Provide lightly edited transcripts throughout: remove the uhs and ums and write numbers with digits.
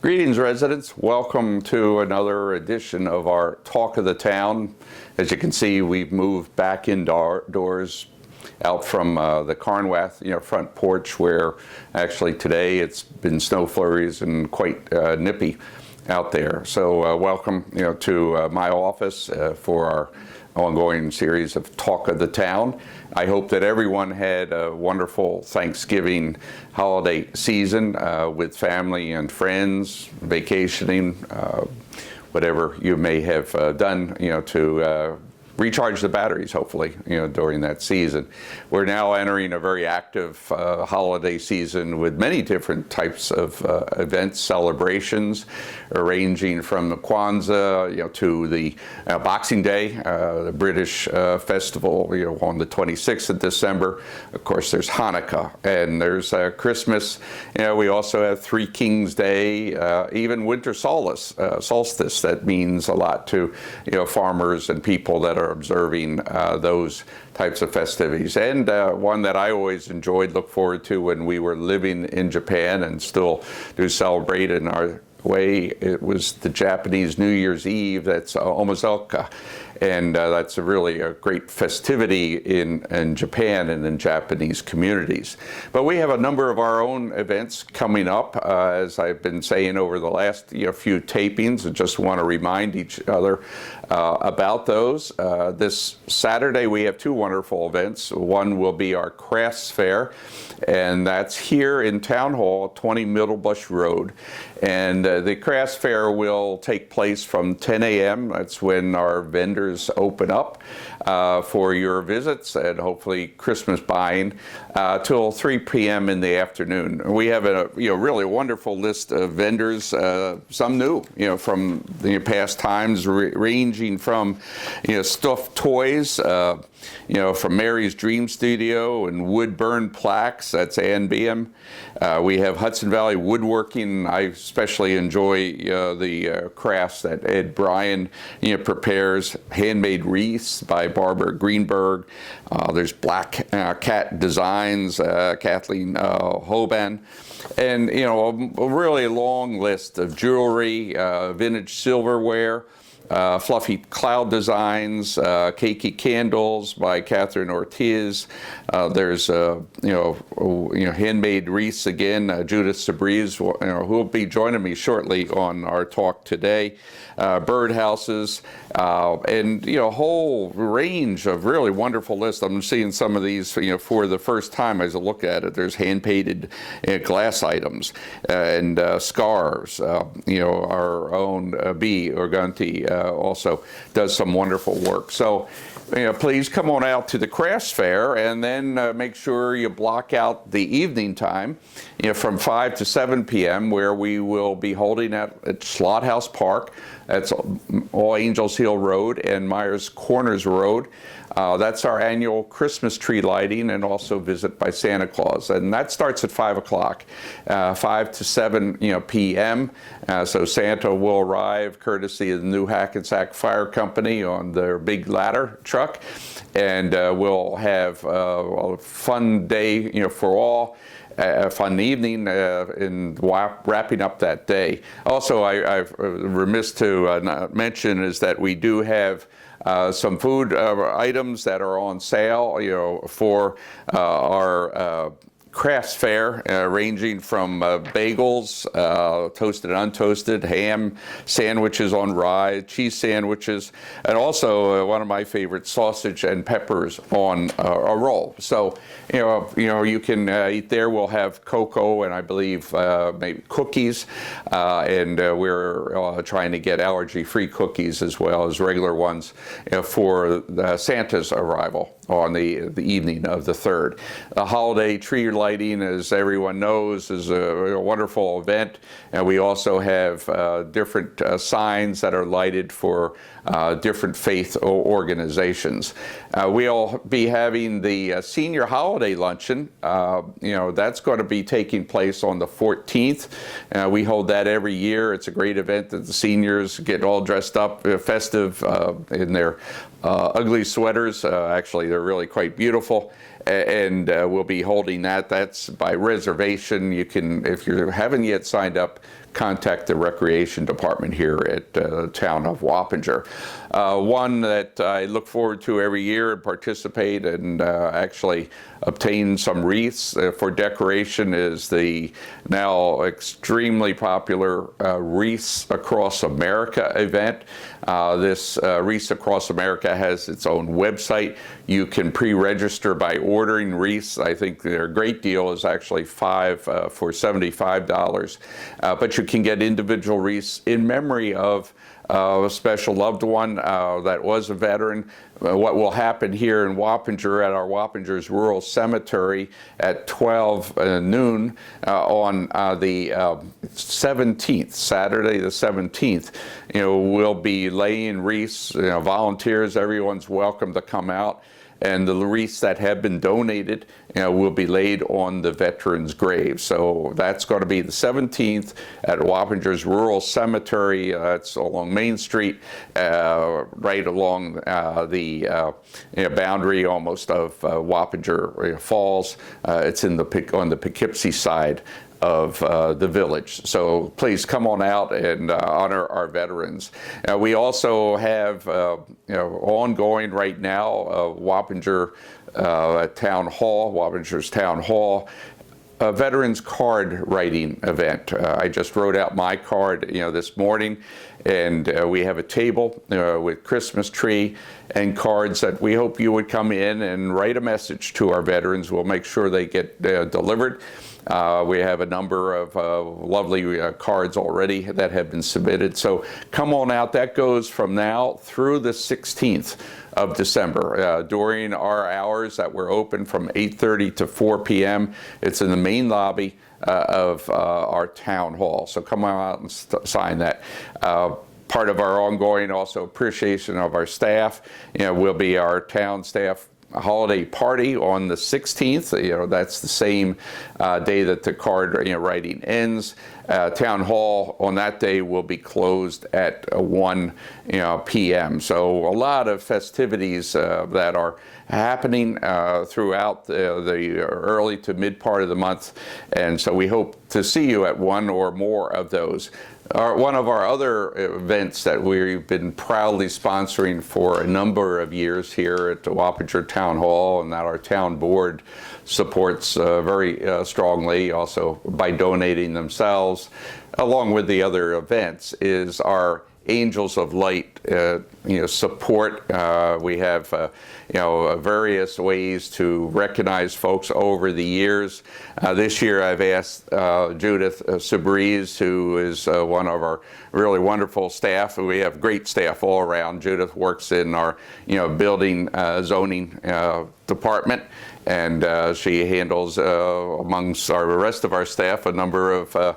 Greetings, residents. Welcome to another edition of our Talk of the Town. As you can see, we've moved back indoors out from the Carnwath, front porch, where actually today it's been snow flurries and quite nippy out there. So welcome, to my office for our ongoing series of Talk of the Town. I hope that everyone had a wonderful Thanksgiving holiday season with family and friends, vacationing, whatever you may have done, to recharge the batteries, hopefully, during that season. We're now entering a very active holiday season with many different types of events, celebrations, ranging from the Kwanzaa, to the Boxing Day, the British festival, on the 26th of December. Of course, there's Hanukkah, and there's Christmas. We also have Three Kings Day, even winter solstice. That means a lot to, farmers and people that are observing those types of festivities. And one that I always enjoyed, look forward to when we were living in Japan and still do celebrate in our way, it was the Japanese New Year's Eve. That's Omazoka. And that's really a great festivity in Japan and in Japanese communities. But we have a number of our own events coming up, as I've been saying over the last few tapings. I just want to remind each other about those. This Saturday we have two wonderful events. One will be our crafts fair, and that's here in Town Hall, 20 Middlebush Road. And the crafts fair will take place from 10 a.m. That's when our vendors open up for your visits and hopefully Christmas buying till 3 p.m. in the afternoon. We have a really wonderful list of vendors, some new, from the past times, ranging from stuffed toys, from Mary's Dream Studio and wood burn plaques. That's Ann Beam. We have Hudson Valley Woodworking. I especially enjoy the crafts that Ed Bryan prepares. Handmade wreaths by Barbara Greenberg. There's Black Cat Designs, Kathleen Hoban. And, a really long list of jewelry, vintage silverware, Fluffy Cloud Designs, Cakey Candles by Catherine Ortiz. There's handmade wreaths again. Judith Sabriz, who will be joining me shortly on our talk today. Birdhouses, and a whole range of really wonderful lists. I'm seeing some of these for the first time as I look at it. There's hand painted glass items and scarves. Our own B. Organti also does some wonderful work. So please come on out to the crafts fair, and then make sure you block out the evening time from 5 to 7 p.m. where we will be holding at Slot House Park. That's All Angels Hill Road and Myers Corners Road. That's our annual Christmas tree lighting and also visit by Santa Claus. And that starts at 5 o'clock, 5 to 7 p.m. So Santa will arrive courtesy of the new Hackensack Fire Company on their big ladder truck. And we'll have a fun day for all. A fun evening in wrapping up that day. Also, I'm remiss to not mention is that we do have some food items that are on sale, for our crafts fair, ranging from bagels, toasted and untoasted, ham sandwiches on rye, cheese sandwiches, and also one of my favorites, sausage and peppers on a roll. So, you can eat there. We'll have cocoa and I believe maybe cookies, and we're trying to get allergy-free cookies as well as regular ones for Santa's arrival on the evening of the 3rd. The holiday tree lighting, as everyone knows, is a wonderful event, and we also have different signs that are lighted for different faith organizations. We'll be having the senior holiday luncheon. That's going to be taking place on the 14th. We hold that every year. It's a great event that the seniors get all dressed up, festive in their ugly sweaters. Actually, they're really quite beautiful. and we'll be holding that. That's by reservation. You can, if you haven't yet signed up, contact the Recreation Department here at the town of Wappinger. One that I look forward to every year and participate and actually obtain some wreaths for decoration is the now extremely popular Wreaths Across America event. This Wreaths Across America has its own website. You can pre-register by ordering wreaths. I think their great deal is actually 5 for $75, but you can get individual wreaths in memory of a special loved one that was a veteran. What will happen here in Wappinger at our Wappinger's Rural Cemetery at 12 noon on the 17th, Saturday the 17th, we'll be laying wreaths. Volunteers, everyone's welcome to come out. And the wreaths that have been donated will be laid on the veterans' graves. So that's going to be the 17th at Wappinger's Rural Cemetery. That's along Main Street, right along the boundary almost of Wappinger Falls. It's on the Poughkeepsie side of the village. So please come on out and honor our veterans. We also have ongoing right now Wappinger Town Hall, Wappinger's Town Hall, a veterans card writing event. I just wrote out my card this morning, and we have a table with Christmas tree and cards that we hope you would come in and write a message to our veterans. We'll make sure they get delivered. We have a number of lovely cards already that have been submitted. So come on out. That goes from now through the 16th of December during our hours that we're open from 8:30 to 4 p.m. It's in the main lobby of our town hall. So come on out and sign that. Part of our ongoing also appreciation of our staff will be our town staff holiday party on the 16th. That's the same day that the card writing ends. Town Hall on that day will be closed at 1 p.m. So a lot of festivities that are happening throughout the early to mid part of the month, and so we hope to see you at one or more of those. One of our other events that we've been proudly sponsoring for a number of years here at the Wappinger Town Hall, and that our town board supports very strongly, also by donating themselves, along with the other events, is our Angels of Light support. We have various ways to recognize folks over the years. This year I've asked Judith Supervisor, who is one of our really wonderful staff. We have great staff all around. Judith works in our building zoning department, and she handles amongst the rest of our staff a number of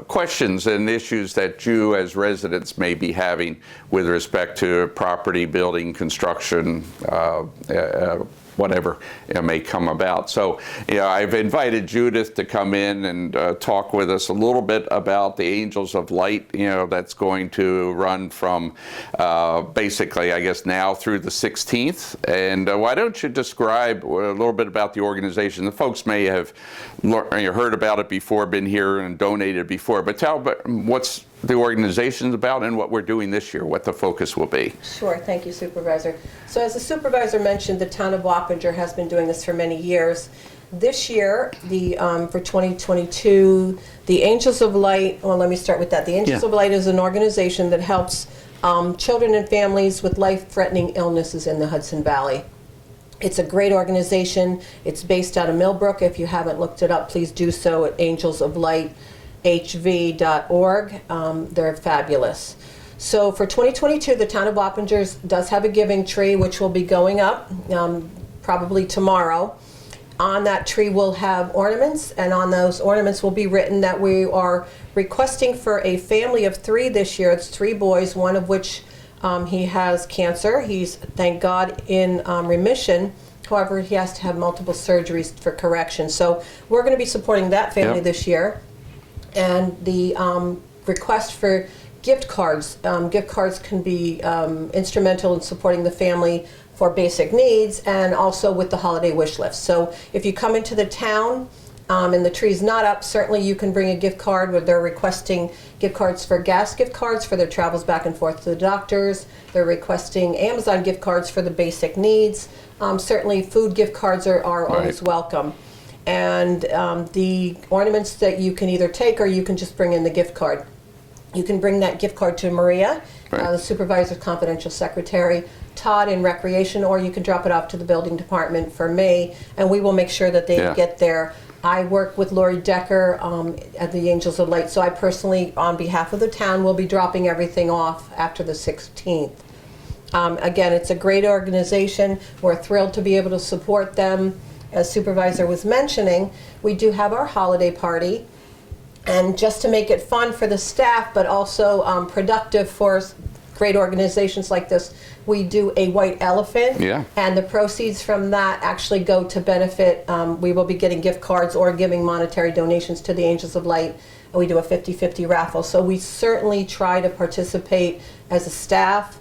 questions and issues that you as residents may be having with respect to property, building, construction, whatever may come about. So I've invited Judith to come in and talk with us a little bit about the Angels of Light, that's going to run from basically, I guess, now through the 16th. And why don't you describe a little bit about the organization? The folks may have heard about it before, been here and donated before, but tell what's the organization's about and what we're doing this year, what the focus will be. Sure, thank you, Supervisor. So as the Supervisor mentioned, the town of Wappinger has been doing this for many years. This year, for 2022, the Angels of Light, well, let me start with that. The Angels of Light is an organization that helps children and families with life-threatening illnesses in the Hudson Valley. It's a great organization. It's based out of Millbrook. If you haven't looked it up, please do so at angelsoflighthv.org. They're fabulous. So for 2022, the town of Wappinger does have a giving tree, which will be going up probably tomorrow. On that tree we'll have ornaments, and on those ornaments will be written that we are requesting for a family of 3 this year. It's 3 boys, one of which he has cancer. He's, thank God, in remission. However, he has to have multiple surgeries for correction. So we're going to be supporting that family this year. And the request for gift cards. Gift cards can be instrumental in supporting the family for basic needs and also with the holiday wish list. So if you come into the town and the tree's not up, certainly you can bring a gift card where they're requesting gift cards for gas gift cards for their travels back and forth to the doctors. They're requesting Amazon gift cards for the basic needs. Certainly food gift cards are always welcome. And the ornaments that you can either take or you can just bring in the gift card. You can bring that gift card to Maria, the supervisor's confidential secretary, Todd in recreation, or you can drop it off to the building department for me, and we will make sure that they get there. I work with Lori Decker at the Angels of Light, so I personally, on behalf of the town, will be dropping everything off after the 16th. Again, it's a great organization. We're thrilled to be able to support them. As Supervisor was mentioning, we do have our holiday party. And just to make it fun for the staff, but also productive for great organizations like this, we do a white elephant. Yeah. And the proceeds from that actually go to benefit. We will be getting gift cards or giving monetary donations to the Angels of Light. And we do a 50-50 raffle. So we certainly try to participate as a staff.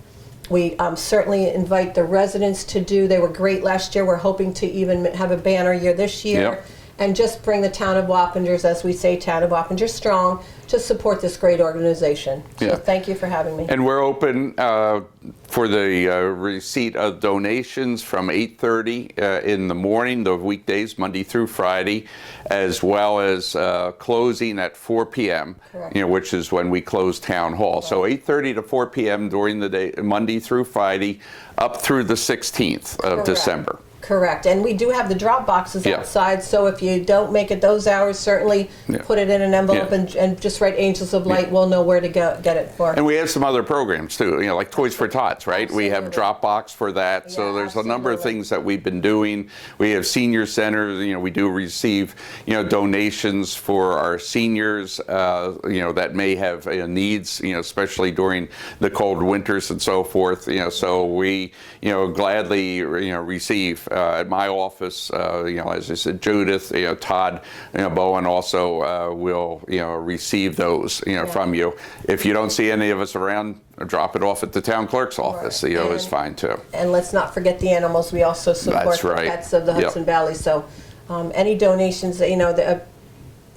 We certainly invite the residents to do. They were great last year. We're hoping to even have a banner year this year. Yep. And just bring the town of Wappingers, as we say, town of Wappinger strong, to support this great organization. So thank you for having me. And we're open for the receipt of donations from 8:30 in the morning, the weekdays, Monday through Friday, as well as closing at 4 p.m., which is when we close town hall. Right. So 8:30 to 4 p.m. during the day, Monday through Friday, up through the 16th of December. Correct. And we do have the drop boxes outside, so if you don't make it those hours, certainly put it in an envelope and just write Angels of Light. We'll know where to go get it for. And we have some other programs too, like Toys for Tots, right? Absolutely. We have drop box for that. So there's a number of things that we've been doing. We have senior centers, we do receive, donations for our seniors, that may have needs, especially during the cold winters and so forth, so we, gladly, receive at my office, as I said, Judith, Todd, Bowen also will, receive those, from you. If you don't see any of us around, drop it off at the town clerk's office. Is fine too. And let's not forget the animals. We also support the pets of the Hudson Valley. So any donations that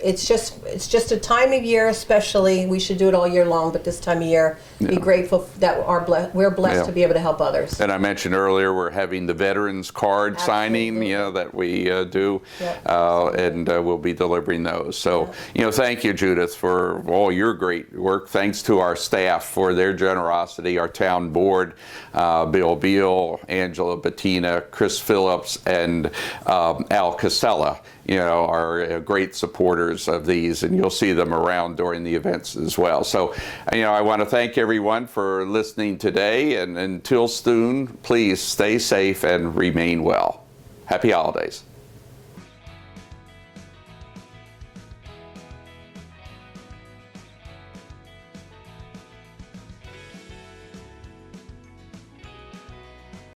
it's just a time of year, especially. We should do it all year long, but this time of year, be grateful that we're blessed to be able to help others. And I mentioned earlier we're having the veterans card signing, that we do, and we'll be delivering those. So, thank you, Judith, for all your great work. Thanks to our staff for their generosity, our town board, Bill Beal, Angela Bettina, Chris Phillips, and Al Casella. Are great supporters of these, and you'll see them around during the events as well. So, I want to thank everyone for listening today, and until soon, please stay safe and remain well. Happy holidays.